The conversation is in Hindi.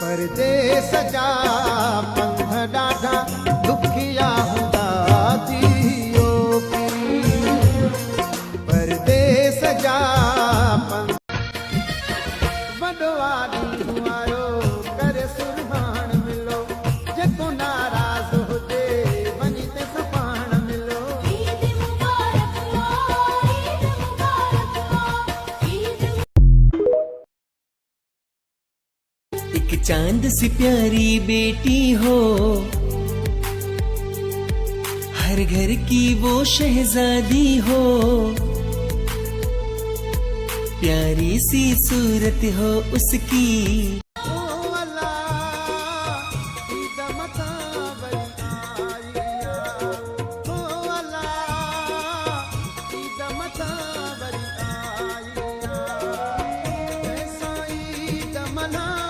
परदेस जा पंध ॾाढा दुखिया हूंदा थियो की परदेस जा पंध वॾो आॾी आयो करे सुरहाण मिलो जेको नाराज़ हुजे वञी ते सपाण मिलो एक चांद सी प्यारी बेटी हो हर घर की वो शहजादी हो प्यारी सी सूरत हो उसकी मना